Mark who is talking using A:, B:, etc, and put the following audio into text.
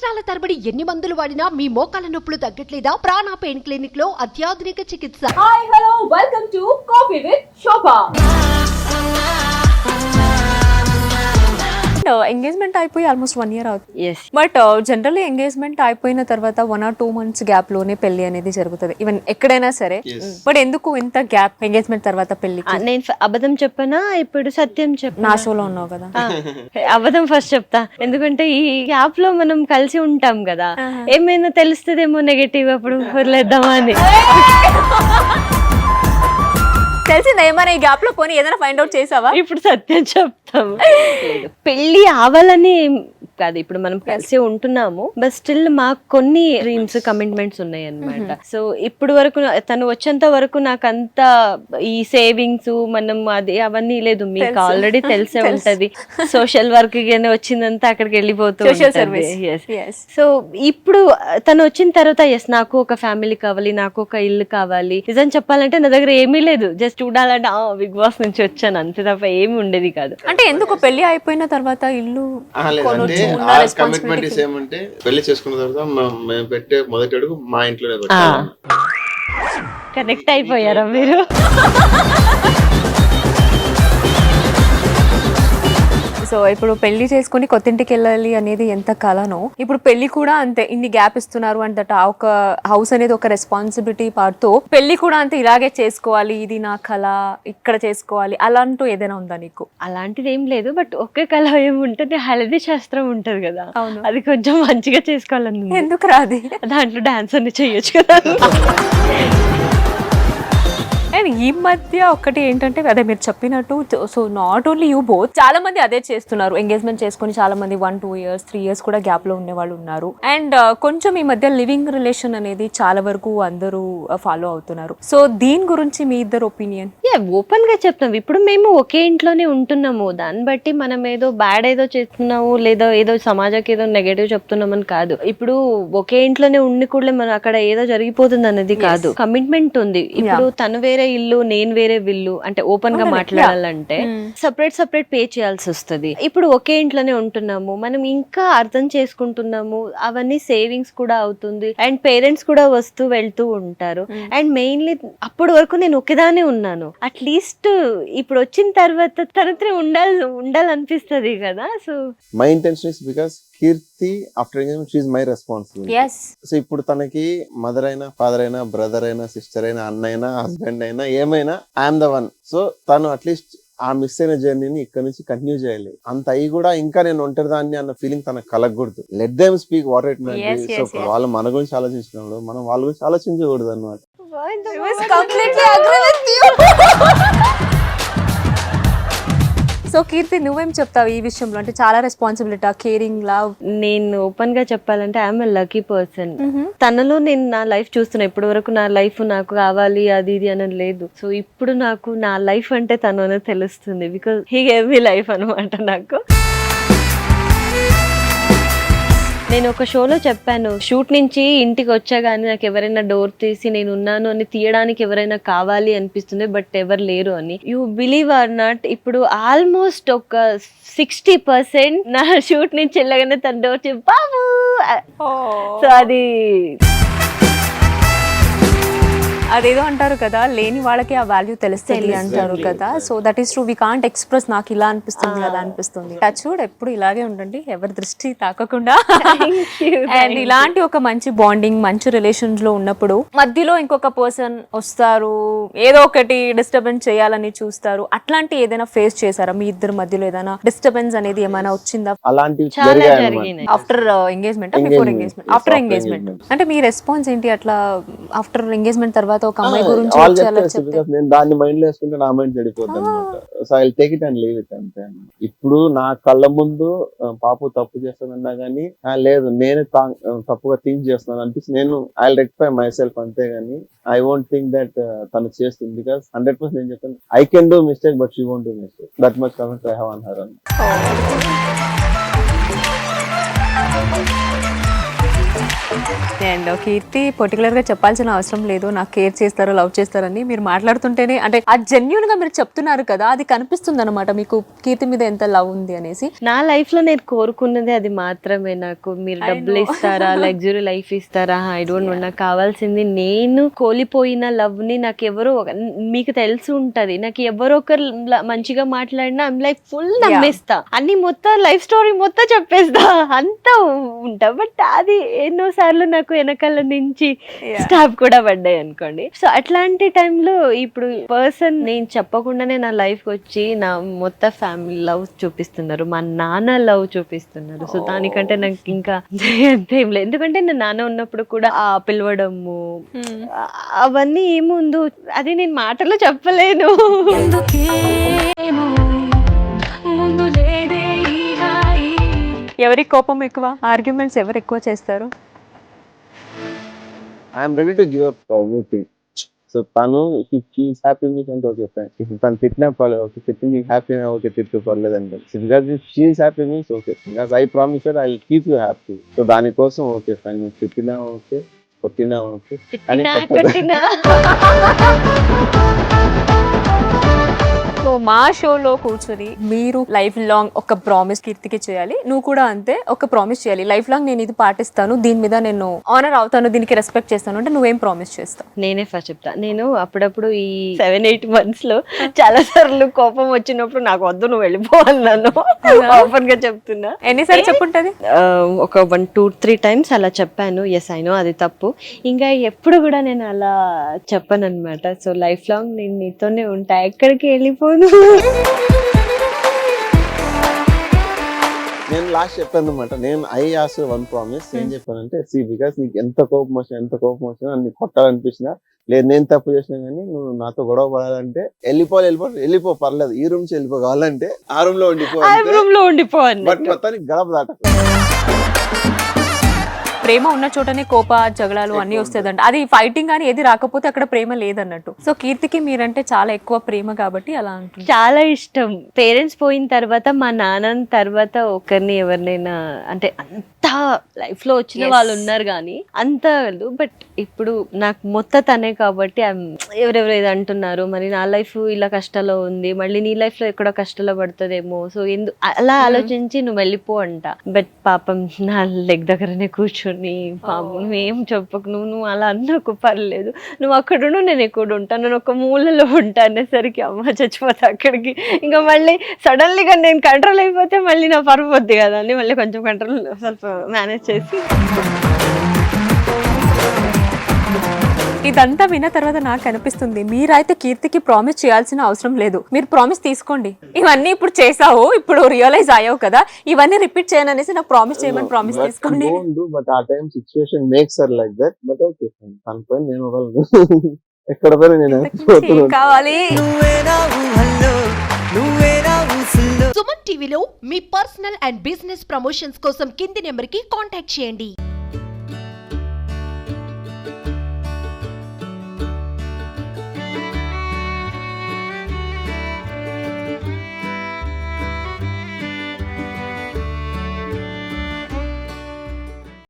A: సంవత్సరాల తరబడి ఎన్ని మందులు వాడినా మీ మోకాల నొప్పులు తగ్గట్లేదా? ప్రాణ పెయిన్ క్లినిక్ లో అత్యాధునిక చికిత్స.
B: Hi hello welcome to coffee with Shobha.
C: Engagement అయిపోయి ఆల్మోస్ట్ 1 year అవుతుంది.
D: ఎస్
C: బట్ జనరల్లీ ఎంగేజ్మెంట్ అయిపోయిన తర్వాత 1 or 2 months గ్యాప్ లోనే పెళ్లి అనేది జరుగుతుంది, ఈవెన్ ఎక్కడైనా సరే. బట్ ఎందుకు ఇంత గ్యాప్ ఎంగేజ్మెంట్ తర్వాత పెళ్లికి?
D: నేను అబద్ధం చెప్పనా ఇప్పుడు సత్యం చెప్పనా?
C: నా షోలో ఉన్నావు కదా.
D: అబద్ధం ఫస్ట్ చెప్తా, ఎందుకంటే ఈ గ్యాప్ లో మనం కలిసి ఉంటాం కదా, ఏమైనా తెలుస్తుందేమో నెగటివ్, అప్పుడు వదిలేద్దామా అని.
C: తెలిసిందా ఏమైనా ఈ గ్యాప్ లో పోనీ ఏదైనా ఫైండ్ అవుట్ చేసావా?
D: ఇప్పుడు సత్యం చెప్తాం. పెళ్లి అవ్వాలని కాదు, ఇప్పుడు మనం కలిసి ఉంటున్నాము, బట్ స్టిల్ మాకు కొన్ని డ్రీమ్స్ కమిట్మెంట్స్ ఉన్నాయి అన్నమాట. సో ఇప్పుడు వరకు తను వచ్చేంత వరకు నాకు అంత ఈ సేవింగ్స్ మనం అది అవన్నీ లేదు. మీకు ఆల్రెడీ తెలిసే ఉంటది, సోషల్ వర్క్ వచ్చిందంతా అక్కడికి వెళ్ళిపోతుంది. సో ఇప్పుడు తను వచ్చిన తర్వాత ఎస్ నాకు ఒక ఫ్యామిలీ కావాలి, నాకు ఒక ఇల్లు కావాలి. నిజం చెప్పాలంటే నా దగ్గర ఏమీ లేదు, జస్ట్ చూడాలంటే బిగ్ బాస్ నుంచి వచ్చాను అంతే తప్ప ఏమి ఉండేది కాదు.
C: అంటే ఎందుకు పెళ్లి అయిపోయిన తర్వాత ఇల్లు
E: కమిట్మెంట్ ఏమంటే పెళ్లి చేసుకున్న తర్వాత మేము పెట్టే మొదటి అడుగు మా ఇంట్లోనే పెట్టాలి.
D: కనెక్ట్ అయిపోయారా మీరు?
C: సో ఇప్పుడు పెళ్లి చేసుకుని కొత్తింటికి వెళ్ళాలి అనేది ఎంత కలనో, ఇప్పుడు పెళ్లి కూడా అంతే. ఇన్ని గ్యాప్ ఇస్తున్నారు అంటే ఒక హౌస్ అనేది ఒక రెస్పాన్సిబిలిటీ పార్ట్తో పెళ్లి కూడా అంతే ఇలాగే చేసుకోవాలి, ఇది నా కళ, ఇక్కడ చేసుకోవాలి అలాంటూ ఏదైనా ఉందా నీకు?
D: అలాంటిది ఏం లేదు, బట్ ఒకే కళ ఏముంటుంది, హల్దీ శాస్త్రం ఉంటది కదా, అది కొంచెం మంచిగా చేసుకోవాలని.
C: ఎందుకు రాది?
D: దాంట్లో డాన్స్ అన్ని చెయ్యొచ్చు కదా.
C: అండ్ ఈ మధ్య ఒకటి ఏంటంటే అదే మీరు చెప్పినట్టు, so not only you both, చాలా మంది అదే చేస్తున్నారు. ఎంగేజ్మెంట్ చేసుకుని చాలా మంది 1, 2 years, 3 years కూడా గ్యాప్ లో ఉండే వాళ్ళు ఉన్నారు. అండ్ కొంచెం ఈ మధ్య లివింగ్ రిలేషన్ అనేది చాలా వరకు అందరూ ఫాలో అవుతున్నారు. సో దీని గురించి మీ ఇద్దరు ఒపీనియన్?
D: ఓపెన్ గా చెప్తాం, ఇప్పుడు మేము ఒకే ఇంట్లోనే ఉంటున్నాము, దాన్ని బట్టి మనం ఏదో బ్యాడ్ ఏదో చేస్తున్నాము లేదా ఏదో సమాజానికి ఏదో నెగటివ్ చెప్తున్నామని కాదు. ఇప్పుడు ఒకే ఇంట్లోనే ఉండి కూడా మనం అక్కడ ఏదో జరిగిపోతుంది అనేది కాదు, కమిట్మెంట్ ఉంది. ఇప్పుడు తను వేరే ఇల్లు, నేను వేరే ఇల్లు, అంటే ఓపెన్ గా మాట్లాడాలంటే సపరేట్ పే చేయాల్సి వస్తుంది. ఇప్పుడు ఒకే ఇంట్లోనే ఉంటున్నాము, మనం ఇంకా అర్థం చేసుకుంటున్నాము, అవన్నీ సేవింగ్స్ కూడా అవుతుంది, అండ్ పేరెంట్స్ కూడా వస్తూ వెళ్తూ ఉంటారు. అండ్ మెయిన్లీ అప్పటి వరకు నేను ఒకేదానే ఉన్నాను, అట్లీస్ట్ ఇప్పుడు వచ్చిన తర్వాత తనతో ఉండాలనిపిస్తుంది కదా. So
E: my intention is because Keerthi after engagement she is my responsibility. So ఇప్పుడు తనకి మదర్ అయినా, ఫాదర్ అయినా, బ్రదర్ అయినా, సిస్టర్ అయినా, అన్న అయినా, హస్బెండ్ అయినా, ఏమైనా ఐఎమ్ ద వన్. సో తను అట్లీస్ట్ ఆ మిస్ అయిన జర్నీని ఇక్కడ నుంచి కంటిన్యూ చేయాలి. అంత అయ్యి కూడా ఇంకా నేను ఒంటరిదాన్ని అన్న ఫీలింగ్ తనకు కలగకూడదు. Let them speak what it may be. So వాళ్ళు మన గురించి ఆలోచించినప్పుడు మనం వాళ్ళ గురించి ఆలోచించకూడదు అన్నమాట.
C: సో కీర్తి నువ్వేం చెప్తావు ఈ విషయంలో? అంటే చాలా రెస్పాన్సిబిలిటీ, కేరింగ్, లవ్.
D: నేను ఓపెన్ గా చెప్పాలంటే ఐఎమ్ ఎ లక్కీ పర్సన్. తనలో నేను నా లైఫ్ చూస్తున్నా. ఇప్పటి వరకు నా లైఫ్ నాకు కావాలి అది ఇది అని లేదు. సో ఇప్పుడు నాకు నా లైఫ్ అంటే తను అనేది తెలుస్తుంది, because he gave me life అనమాట. నాకు నేను ఒక షోలో చెప్పాను, షూట్ నుంచి ఇంటికి వచ్చా గానీ నాకు ఎవరైనా డోర్ తీసి నేను ఉన్నాను అని తీయడానికి ఎవరైనా కావాలి అనిపిస్తుంది, బట్ ఎవరు లేరు అని. యూ బిలీవ్ ఆర్ నాట్, ఇప్పుడు ఆల్మోస్ట్ ఒక 60% నా షూట్ నుంచి వెళ్ళగానే తన డోర్ చెప్పి బాబు. సో
C: అదేదో అంటారు కదా, లేని వాళ్ళకి ఆ వాల్యూ తెలుస్తుంది అంటారు కదా. So that is true. We can't express నాకు ఇలా అనిపిస్తుంది అలా అనిపిస్తుంది. చూడు ఎప్పుడు ఇలాగే ఉండండి, ఎవరి దృష్టి తాకకుండా. అండ్ ఇలాంటి ఒక మంచి బాండింగ్, మంచి రిలేషన్స్ లో ఉన్నప్పుడు మధ్యలో ఇంకొక పర్సన్ వస్తారు, ఏదో ఒకటి డిస్టర్బెన్స్ చేయాలని చూస్తారు. అట్లాంటి ఏదైనా ఫేస్ చేశారా మీ ఇద్దరు మధ్యలో? ఏదైనా డిస్టర్బెన్స్ అనేది ఏమైనా వచ్చిందా? After engagement, before engagement, after engagement? అంటే మీ రెస్పాన్స్ ఏంటి అట్లా ఆఫ్టర్ ఎంగేజ్మెంట్ తర్వాత ఒక అమ్మాయి గురించి?
E: నేను దాన్ని మైండ్ లో వేసుకుంటే నా మైండ్ చెడిపోద్ది అనమాట. So I will take it and leave it అంతే. ఇప్పుడు నా కళ్ళ ముందు పాపు తప్పు చేస్తానన్నా గానీ లేదు నేనే తప్పుగా థింక్ చేస్తున్నాను అనిపిస్తే నేను I will rectify myself, అంతేగాని ఐ వోంట్ థింక్ దట్ తను చేస్తుంది. బికాస్ 100% నేను చెప్తాను, I can do mistake but she won't do mistake. That much commitment I have on her.
C: And Keerthi particular గా చెప్పాల్సిన అవసరం లేదు, నాకు కేర్ చేస్తారు, లవ్ చేస్తారని. మీరు మాట్లాడుతుంటేనే అంటే ఆ జెన్యూన్ గా మీరు చెప్తున్నారు కదా, అది కనిపిస్తుంది అనమాట మీకు కీర్తి మీద ఎంత లవ్ ఉంది అనేసి.
D: నా లైఫ్ లో నేను కోరుకున్నది అది మాత్రమే. నాకు మీరు డబ్బులు ఇస్తారా, లగ్జరీ లైఫ్ ఇస్తారా, ఐ డోంట్ నో. నాకు కావాల్సింది నేను కోల్పోయిన లవ్ ని నాకు ఎవరో మీకు తెలిసి ఉంటది, నాకు ఎవరో ఒకరు మంచిగా మాట్లాడినా ఐమ్ లైక్ ఫుల్ నమ్మేస్తా, అన్ని మొత్తం లైఫ్ స్టోరీ మొత్తం చెప్పేస్తా, అంతా ఉంటా. బట్ అది ఎన్నోసార్లు నాకు వెనకాల నుంచి స్టాప్ కూడా పడ్డాయి అనుకోండి. సో అట్లాంటి టైంలో ఇప్పుడు పర్సన్ నేను చెప్పకుండానే నా లైఫ్ కి వచ్చి నా మొత్తం ఫ్యామిలీ లవ్ చూపిస్తున్నారు, మా నాన్న లవ్ చూపిస్తున్నారు. సో దానికంటే నాకు ఇంకా అంతేం లేదు. ఎందుకంటే నా నాన్న ఉన్నప్పుడు కూడా ఆ పిలవడము అవన్నీ ఏముందో అది నేను మాటలో చెప్పలేను.
C: ఎవరి కోపం ఎక్కువ, ఆర్గ్యుమెంట్స్ ఎవరు ఎక్కువ చేస్తారు?
E: I'm ready to give up everything. So తను షీఈస్ హ్యాపీ విత్ అంటే ఓకే ఫైన్. ఇప్పుడు తను తిట్టినా పర్లేదు, ఓకే తిట్టి హ్యాపీ ఓకే తిట్టు పర్లేదు అంటే she is happy means okay. Because I promise I will keep you happy. So దానికోసం ఓకే ఫైన్, నువ్వు తిట్టినా ఓకే, కొట్టినా ఓకే.
C: సో మా షోలో కూర్చొని మీరు లైఫ్ లాంగ్ ఒక ప్రామిస్ కీర్తికి చేయాలి, నువ్వు కూడా అంతే ఒక ప్రామిస్ చేయాలి, లైఫ్ లాంగ్ నేను ఇది పాటిస్తాను, దీని మీద నేను ఆనర్ అవుతాను, దీనికి రెస్పెక్ట్ చేస్తాను అంటే నువ్వేం ప్రామిస్ చేస్తావు?
D: నేనే ఫస్ట్ చెప్తా. నేను అప్పుడప్పుడు ఈ 7-8 months లో చాలా సార్లు కోపం వచ్చినప్పుడు నాకు వద్దు నువ్వు వెళ్ళిపోవాలను ఓపెన్ గా చెప్తున్నా.
C: ఎన్నిసార్లు చెప్పుంటది?
D: ఒక 1-2-3 times అలా చెప్పాను. ఎస్ ఐ నో అది తప్పు, ఇంకా ఎప్పుడు కూడా నేను అలా చెప్పను అనమాట. సో లైఫ్ లాంగ్ నేను నీతోనే ఉంటా, ఎక్కడికి వెళ్ళిపోను.
E: నేను లాస్ట్ చెప్పాను అనమాట. నేను ఐ ఆస్ వన్ ప్రామిస్. ఏం చెప్పానంటే సి బికాస్ నీకు ఎంత కోపం వచ్చినా అన్ని కొట్టాలనిపించినా లేదు, నేను తప్పు చేసినా కానీ నువ్వు నాతో గొడవ పడాలంటే వెళ్ళిపో పర్లేదు, ఈ రూమ్ నుంచి వెళ్ళిపో, కావాలంటే ఆ రూమ్ లో ఉండిపో, బట్ మొత్తానికి గడప దాట.
C: ప్రేమ ఉన్న చోటనే కోప జగడాలు అన్ని వస్తాయంట, అది ఫైటింగ్ కానీ ఏది రాకపోతే అక్కడ ప్రేమ లేదన్నట్టు. సో కీర్తికి మీరంటే చాలా ఎక్కువ ప్రేమ కాబట్టి అలా అంటుంది.
D: చాలా ఇష్టం. పేరెంట్స్ పోయిన తర్వాత మా నాన్న తర్వాత ఒకరిని ఎవరినైనా అంటే అంత లైఫ్ లో వచ్చిన వాళ్ళు ఉన్నారు కానీ అంత, బట్ ఇప్పుడు నాకు మొత్తం తనే కాబట్టి ఎవరెవరు ఏదో అంటున్నారు, మరి నా లైఫ్ ఇలా కష్టాల్లో ఉంది, మళ్ళీ నీ లైఫ్ లో ఎక్కడో కష్టాల్లో పడుతుందేమో, సో అలా ఆలోచించి నువ్వు వెళ్ళిపో అంట. బట్ పాపం నా లెగ్ దగ్గరనే కూర్చొని పాపం నువ్వేం చెప్పకు, నువ్వు అలా అన్నకు పర్లేదు, నువ్వు అక్కడును నేను ఎక్కడ ఉంటాను, నేను ఒక మూలలో ఉంటా అనేసరికి అమ్మ చచ్చిపోతా అక్కడికి. ఇంకా మళ్ళీ సడన్లీగా నేను కంట్రోల్ అయిపోతే మళ్ళీ నా పరువు వద్దు కదా అని మళ్ళీ కొంచెం కంట్రోల్ ಸ್ವಲ್ಪ మేనేజ్ చేసి.
C: ఇదంతా విన్న తర్వాత నాకు అనిపిస్తుంది మీరైతే కీర్తికి ప్రామిస్ చేయాల్సిన అవసరం లేదు, మీరు ప్రామిస్ తీసుకోండి. ఇవన్నీ ఇప్పుడు చేసావు, ఇప్పుడు రియలైజ్ అయ్యావు కదా, ఇవన్నీ రిపీట్ చేయను అనేసి నాకు ప్రామిస్ చేయమని ప్రామిస్ తీసుకోండి.
E: బట్ ఆ time situation makes her like that. But okay తన పైన నేను వదలను, ఎక్కడ పోయినా నేను
C: కావాలి.
A: సుమన్ టీవీలో మీ పర్సనల్ అండ్ బిజినెస్ ప్రమోషన్స్ కోసం కింది నెంబర్ కి కాంటాక్ట్ చేయండి.